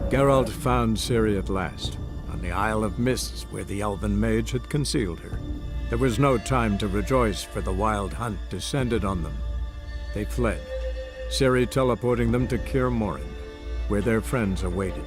Geralt found Ciri at last, on the Isle of Mists where the elven mage had concealed her. There was no time to rejoice, for the wild hunt descended on them. They fled, Ciri teleporting them to Kaer Morhen, where their friends awaited.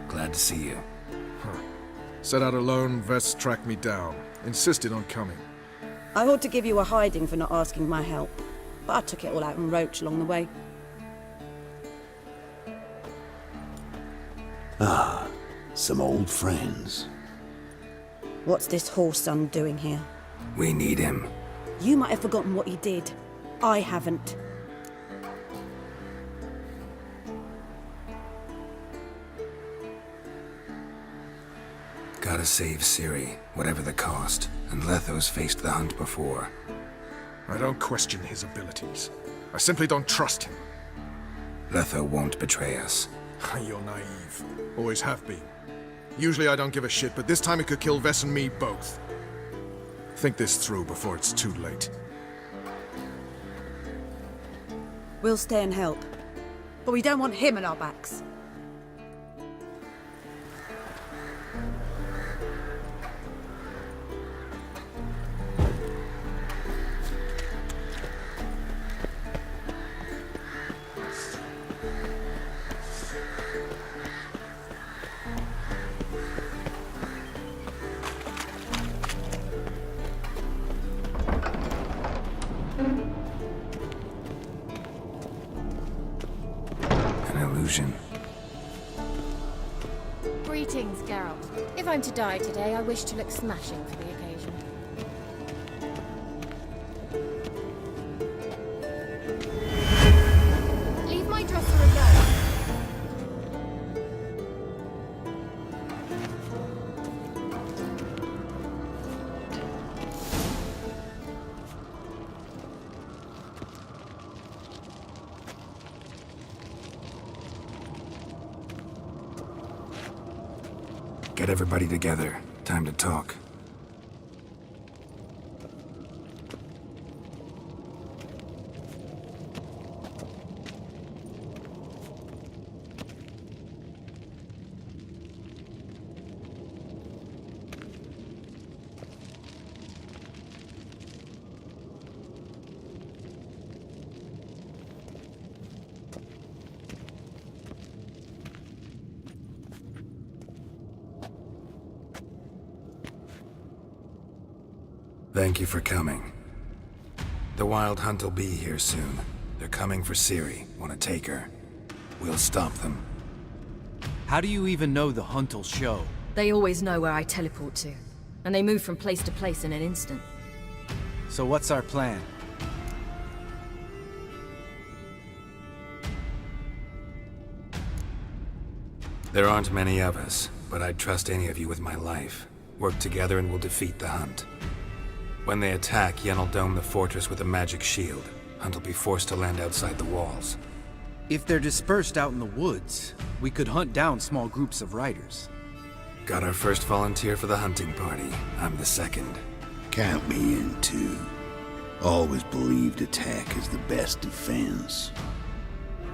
Glad to see you. Set out alone, Vest tracked me down. Insisted on coming. I ought to give you a hiding for not asking my help, but I took it all out in Roach along the way. Ah, some old friends. What's this whoreson doing here? We need him. You might have forgotten what he did. I haven't. Gotta save Ciri, whatever the cost. And Letho's faced the hunt before. I don't question his abilities. I simply don't trust him. Letho won't betray us. You're naive. Always have been. Usually I don't give a shit, but this time it could kill Vess and me both. Think this through before it's too late. We'll stay and help, but we don't want him at our backs. Greetings, Geralt. If I'm to die today, I wish to look smashing for the occasion. Leave my dresser alone. Get everybody together. Time to talk. Thank you for coming. The Wild Hunt will be here soon. They're coming for Ciri. Want to take her. We'll stop them. How do you even know the hunt'll show? They always know where I teleport to, and they move from place to place in an instant. So what's our plan? There aren't many of us, but I'd trust any of you with my life. Work together and we'll defeat the Hunt. When they attack, Yen'll dome the fortress with a magic shield. Hunt'll be forced to land outside the walls. If they're dispersed out in the woods, we could hunt down small groups of riders. Got our first volunteer for the hunting party. I'm the second. Count me in too. Always believed attack is the best defense.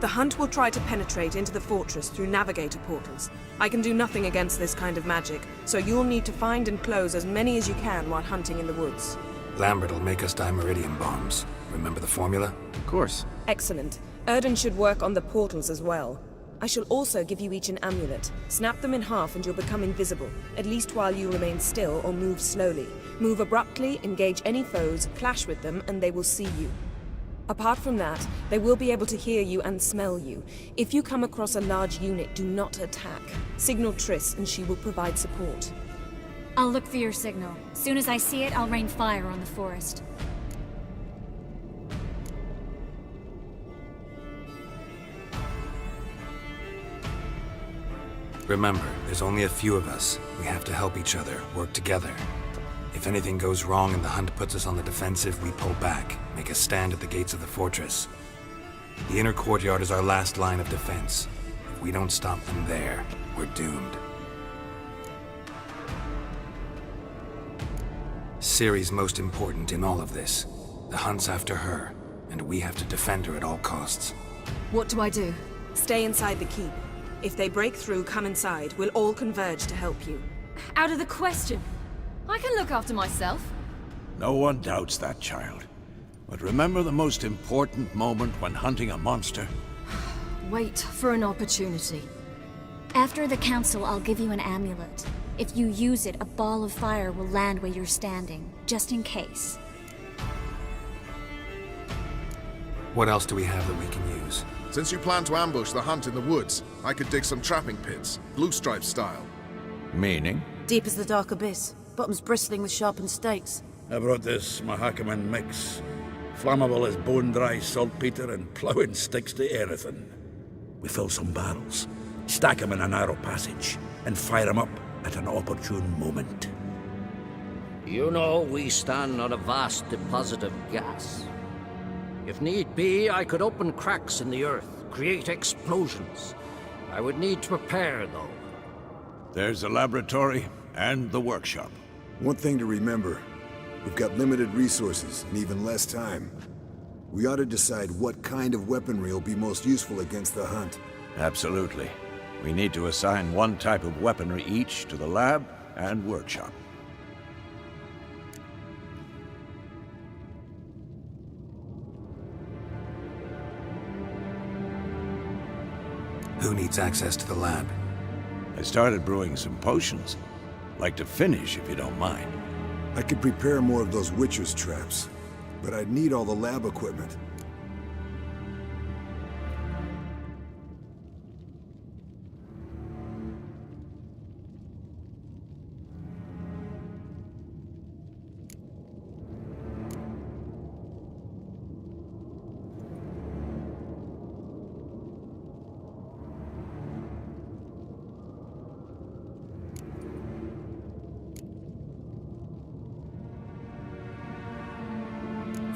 The Hunt will try to penetrate into the fortress through navigator portals. I can do nothing against this kind of magic, so you'll need to find and close as many as you can while hunting in the woods. Lambert'll make us dimeridium bombs. Remember the formula? Of course. Excellent. Erden should work on the portals as well. I shall also give you each an amulet. Snap them in half and you'll become invisible, at least while you remain still or move slowly. Move abruptly, engage any foes, clash with them, and they will see you. Apart from that, they will be able to hear you and smell you. If you come across a large unit, do not attack. Signal Triss and she will provide support. I'll look for your signal. Soon as I see it, I'll rain fire on the forest. Remember, there's only a few of us. We have to help each other, work together. If anything goes wrong and the hunt puts us on the defensive, we pull back, make a stand at the gates of the fortress. The inner courtyard is our last line of defense. If we don't stop them there, we're doomed. Ciri's most important in all of this. The hunt's after her, and we have to defend her at all costs. What do I do? Stay inside the keep. If they break through, come inside. We'll all converge to help you. Out of the question. I can look after myself. No one doubts that, child. But remember the most important moment when hunting a monster? Wait for an opportunity. After the council, I'll give you an amulet. If you use it, a ball of fire will land where you're standing, just in case. What else do we have that we can use? Since you plan to ambush the hunt in the woods, I could dig some trapping pits, blue stripe style. Meaning? Deep as the dark abyss, bottoms bristling with sharpened stakes. I brought this Mahakaman mix. Flammable as bone-dry saltpeter and ploughing sticks to anything. We fill some barrels, stack them in a narrow passage, and fire them up at an opportune moment. You know, we stand on a vast deposit of gas. If need be, I could open cracks in the earth, create explosions. I would need to prepare, though. There's the laboratory and the workshop. One thing to remember, we've got limited resources and even less time. We ought to decide what kind of weaponry will be most useful against the hunt. Absolutely. We need to assign one type of weaponry each to the lab and workshop. Who needs access to the lab? I started brewing some potions. Like to finish, if you don't mind. I could prepare more of those Witcher's traps, but I'd need all the lab equipment.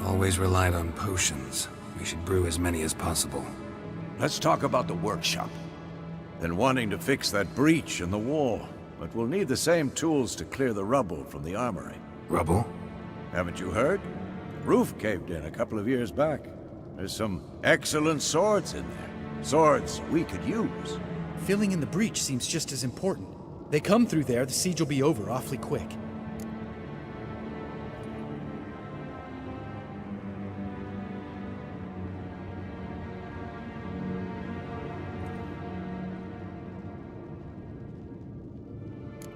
Always relied on potions. We should brew as many as possible. Let's talk about the workshop. Been wanting to fix that breach in the wall, but we'll need the same tools to clear the rubble from the armory. Rubble? Haven't you heard? The roof caved in a couple of years back. There's some excellent swords in there. Swords we could use. Filling in the breach seems just as important. They come through there, the siege will be over awfully quick.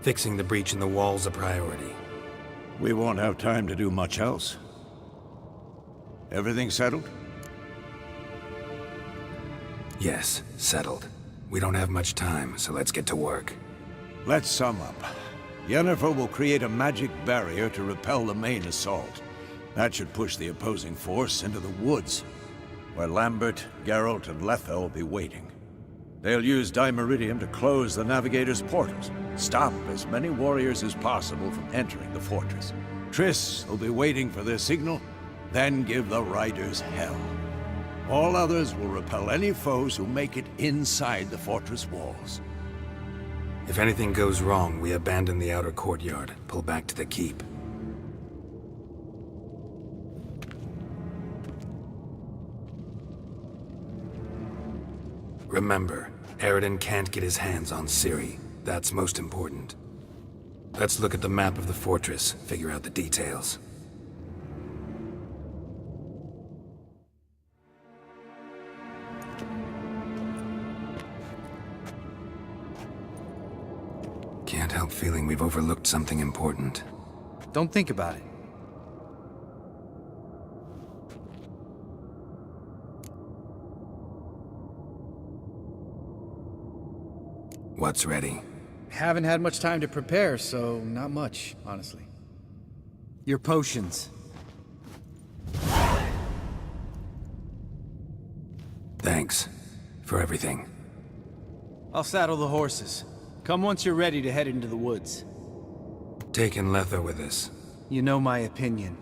Fixing the breach in the wall's a priority. We won't have time to do much else. Everything settled? Yes, settled. We don't have much time, so let's get to work. Let's sum up. Yennefer will create a magic barrier to repel the main assault. That should push the opposing force into the woods, where Lambert, Geralt, and Letha will be waiting. They'll use Dimeridium to close the Navigator's portals, stop as many warriors as possible from entering the fortress. Triss will be waiting for their signal, then give the riders hell. All others will repel any foes who make it inside the fortress walls. If anything goes wrong, we abandon the outer courtyard, pull back to the keep. Remember, Eridan can't get his hands on Ciri. That's most important. Let's look at the map of the fortress, figure out the details. Can't help feeling we've overlooked something important. Don't think about it. What's ready? Haven't had much time to prepare, so not much, honestly. Your potions. Thanks for everything. I'll saddle the horses. Come once you're ready to head into the woods. Taking Letho with us. You know my opinion.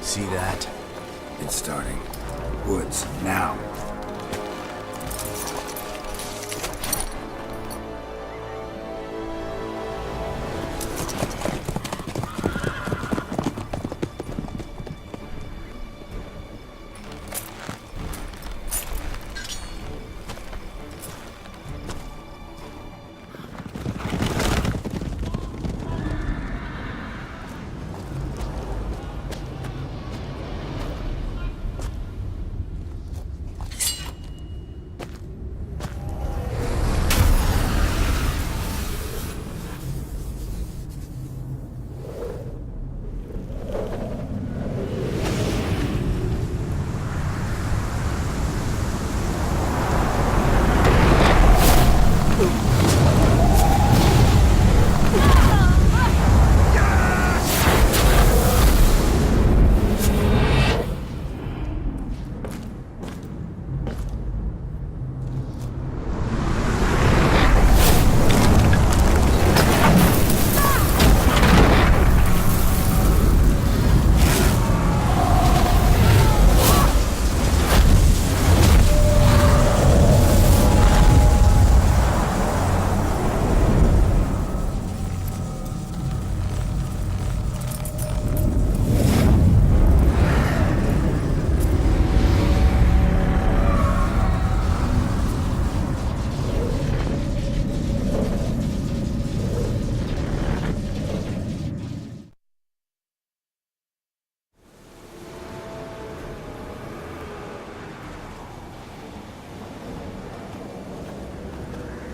See that? It's starting. Woods, now.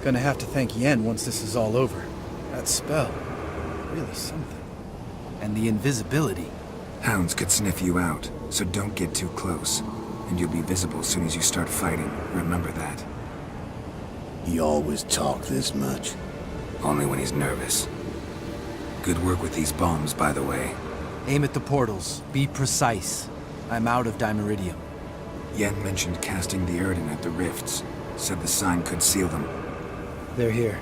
Gonna have to thank Yen once this is all over. That spell, really something. And the invisibility. Hounds could sniff you out, so don't get too close. And you'll be visible as soon as you start fighting. Remember that. He always talk this much. Only when he's nervous. Good work with these bombs, by the way. Aim at the portals. Be precise. I'm out of Dimeridium. Yen mentioned casting the Erden at the rifts. Said the sign could seal them. They're here.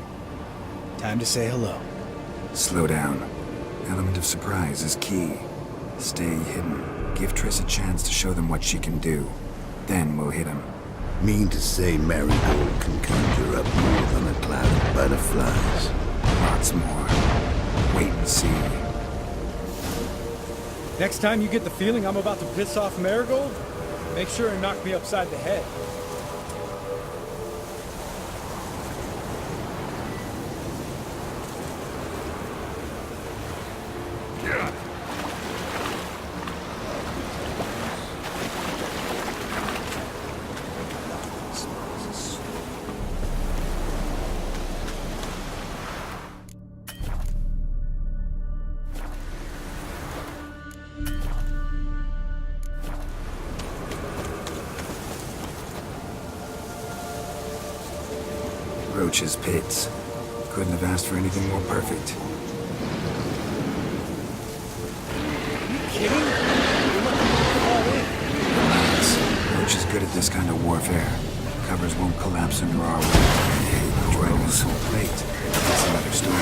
Time to say hello. Slow down. Element of surprise is key. Stay hidden. Give Triss a chance to show them what she can do. Then we'll hit him. Mean to say Marigold can conjure up more than a cloud of butterflies? Lots more. Wait and see. Next time you get the feeling I'm about to piss off Marigold, make sure and knock me upside the head. Roach's pits. Couldn't have asked for anything more perfect. Relax. Roach is good at this kind of warfare. Covers won't collapse under our weight. Right on his whole plate. That's another story.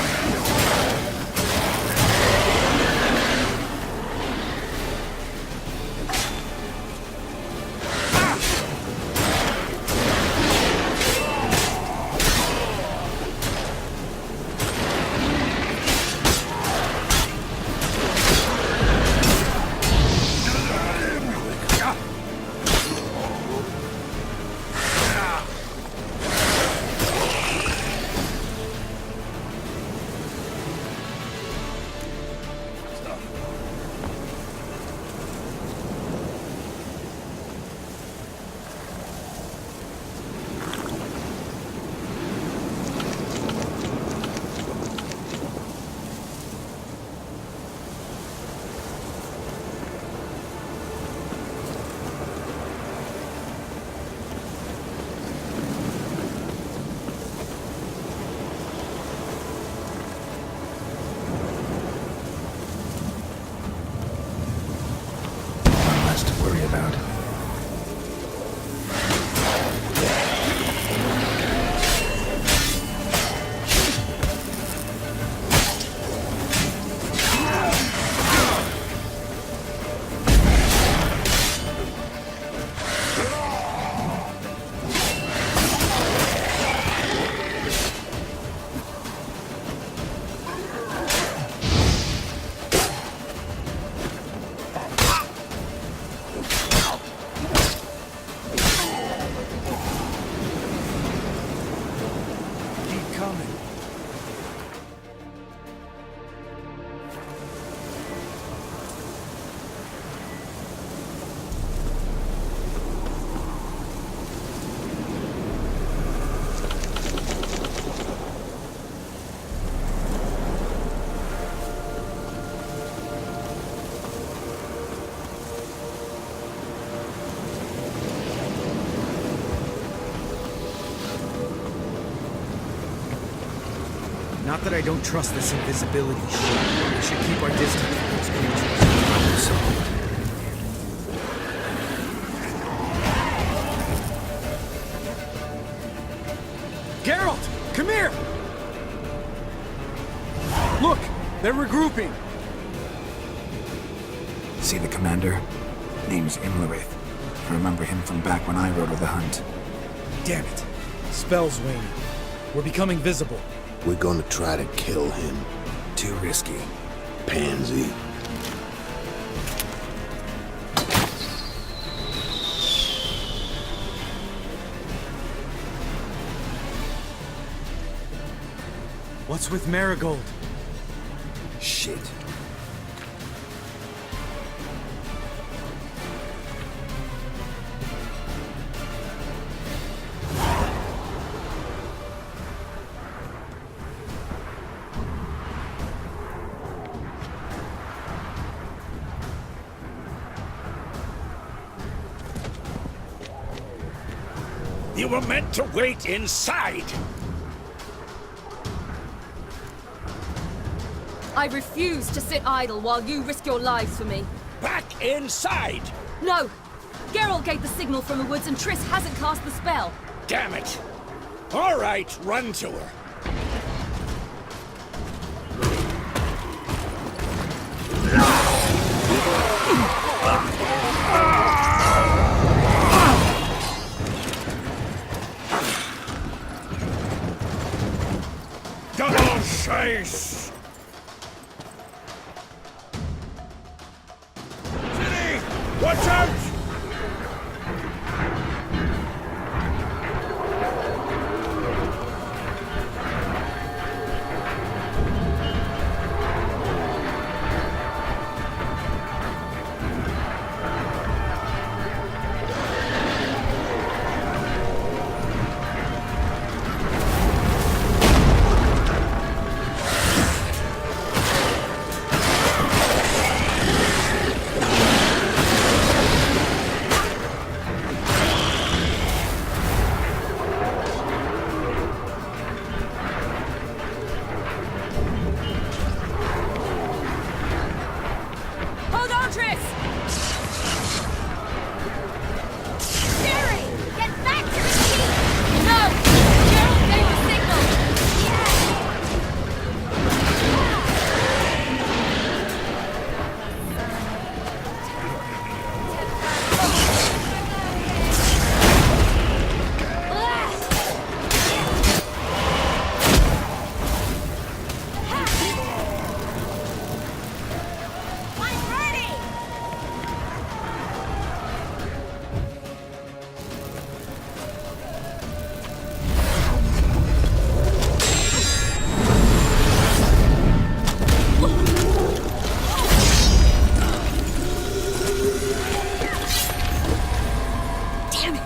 Not that I don't trust this invisibility shit. We should keep our distance from these creatures. Geralt! Come here! Look! They're regrouping! See the commander? Name's Imlerith. I remember him from back when I rode with the hunt. Damn it. Spell's waning. We're becoming visible. We're gonna try to kill him. Too risky. Pansy. What's with Marigold? Shit. You were meant to wait inside! I refuse to sit idle while you risk your lives for me. Back inside! No! Geralt gave the signal from the woods and Triss hasn't cast the spell. Damn it! All right, run to her. Double chase! City! Watch out! Hold on, Triss! Jerry! Get back to the keep! No! Geralt gave the signal! I'm ready! Damn it!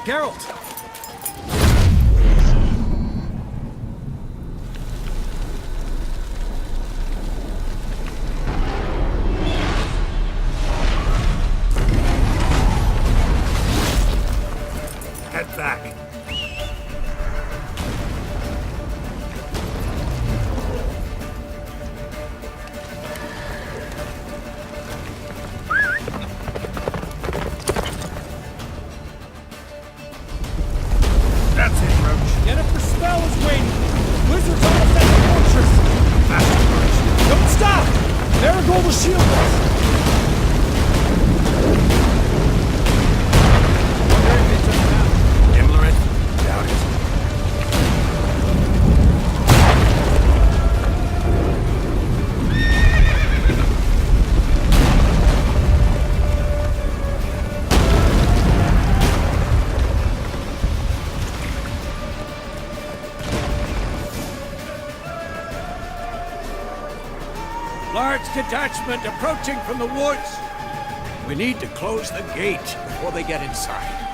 Geralt! Head back. That's it, Roach. Yennefer's spell is waiting. Wizards almost at the fortress. Faster, Roach. Don't stop! Marigold will shield us. Wonder if they took him out. Imlerith? Doubt it. Large detachment approaching from the woods. We need to close the gate before they get inside.